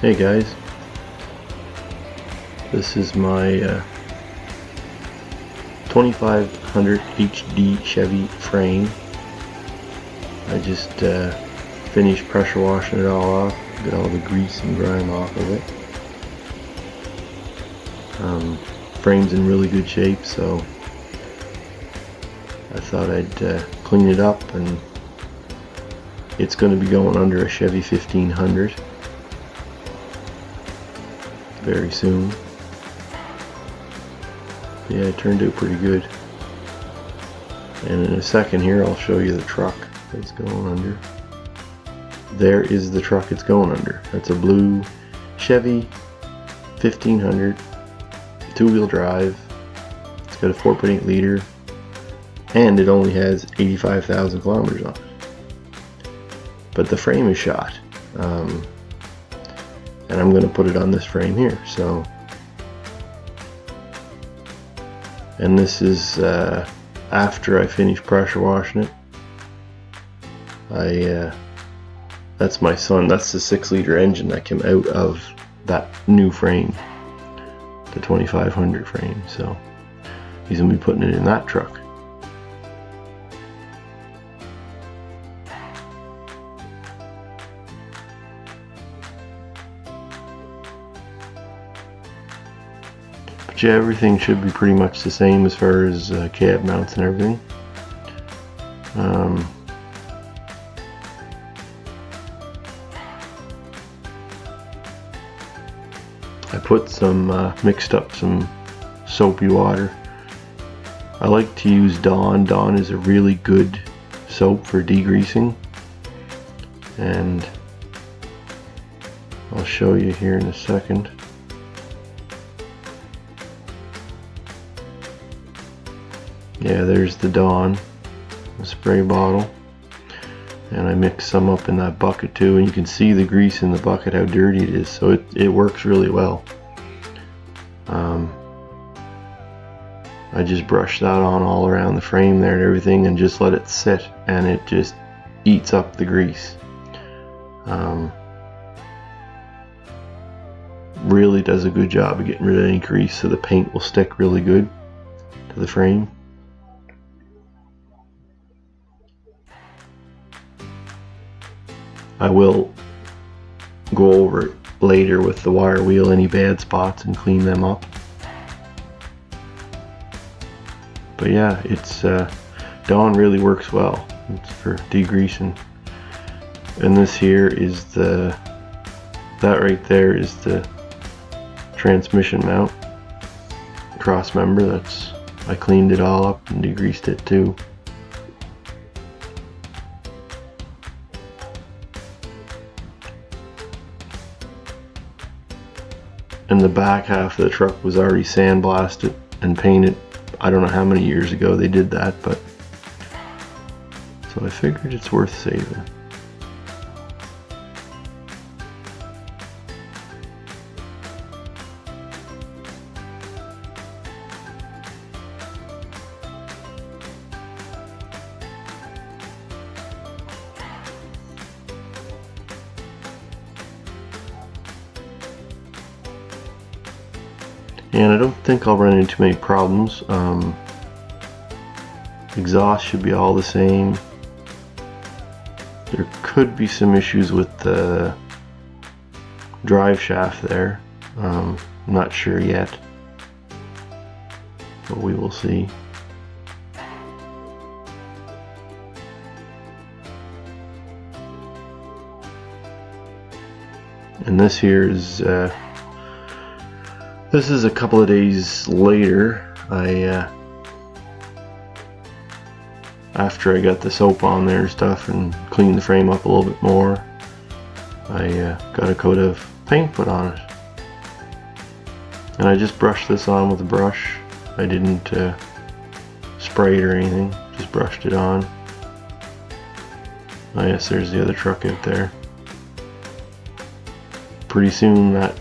Hey guys, this is my 2500 HD Chevy frame. I just finished pressure washing it all off, get all the grease and grime off of it. Frame's in really good shape, so I thought I'd clean it up, and it's going to be going under a Chevy 1500 very soon. Yeah, it turned out pretty good. And in a second here I'll show you the truck it's going under. There is the truck it's going under. That's a blue Chevy 1500 two-wheel drive. It's got a 4.8 liter and it only has 85,000 kilometers on it. But the frame is shot. And I'm going to put it on this frame here. So, and this is after I finish pressure washing it. That's my son. That's the 6-liter engine that came out of that new frame, the 2500 frame. So he's gonna be putting it in that truck. But yeah, everything should be pretty much the same as far as cab mounts and everything. I put some, mixed up some soapy water. I like to use Dawn. Dawn is a really good soap for degreasing. And I'll show you here in a second. Yeah, there's the Dawn, the spray bottle, and I mixed some up in that bucket too, and you can see the grease in the bucket, how dirty it is, so it works really well. I just brushed that on all around the frame there and everything, and just let it sit, and it just eats up the grease. Really does a good job of getting rid of any grease, so the paint will stick really good to the frame. I will go over it later with the wire wheel, any bad spots, and clean them up. But yeah, it's Dawn really works well. It's for degreasing. And this here is that right there is the transmission mount cross member. I cleaned it all up and degreased it too. And the back half of the truck was already sandblasted and painted. I don't know how many years ago they did that, but so I figured it's worth saving. And I don't think I'll run into many problems. Exhaust should be all the same. There could be some issues with the drive shaft there. I'm not sure yet, but we will see. And this here is this is a couple of days later. After I got the soap on there and stuff and cleaned the frame up a little bit more, I got a coat of paint put on it. And I just brushed this on with a brush. I didn't spray it or anything, just brushed it on. Oh yes, there's the other truck out there. Pretty soon that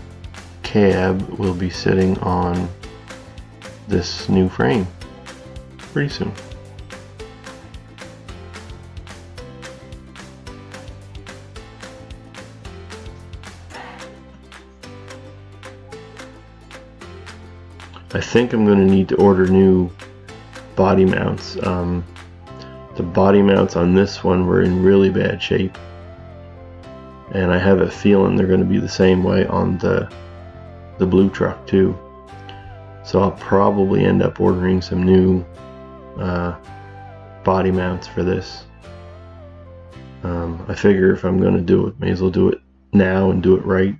cab will be sitting on this new frame. Pretty soon. I think I'm going to need to order new body mounts. The body mounts on this one were in really bad shape, and I have a feeling they're going to be the same way on the blue truck too. So I'll probably end up ordering some new body mounts for this. I figure if I'm going to do it, may as well do it now and do it right.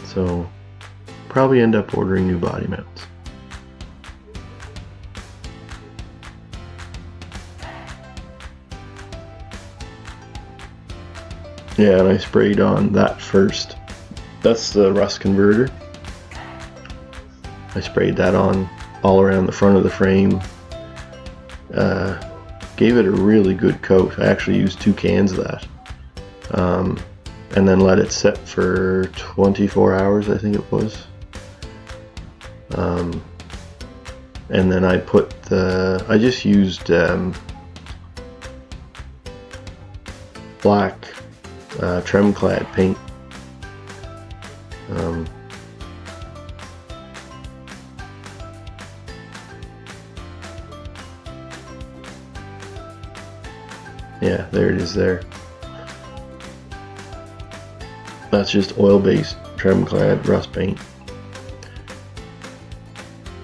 So probably end up ordering new body mounts. Yeah, and I sprayed on that first. That's the rust converter. I sprayed that on all around the front of the frame. Gave it a really good coat. I actually used 2 cans of that. And then let it set for 24 hours, I think it was. And then I just used black trim clad paint. Yeah, there it is there. That's just oil-based trim clad rust paint.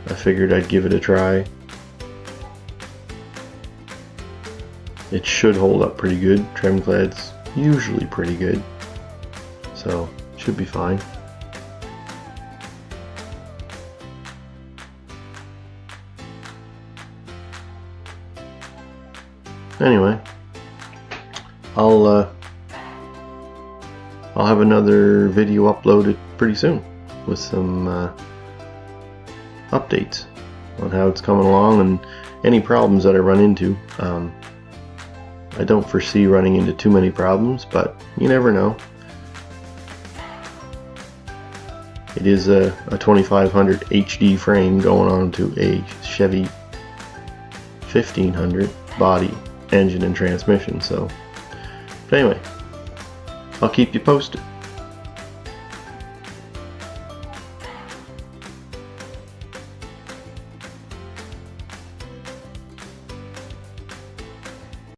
I figured I'd give it a try. It should hold up pretty good. Trim clad's usually pretty good, so should be fine. Anyway, I'll have another video uploaded pretty soon with some updates on how it's coming along and any problems that I run into. I don't foresee running into too many problems, but you never know. It is a 2500 HD frame going on to a Chevy 1500 body, engine and transmission. So, but anyway, I'll keep you posted.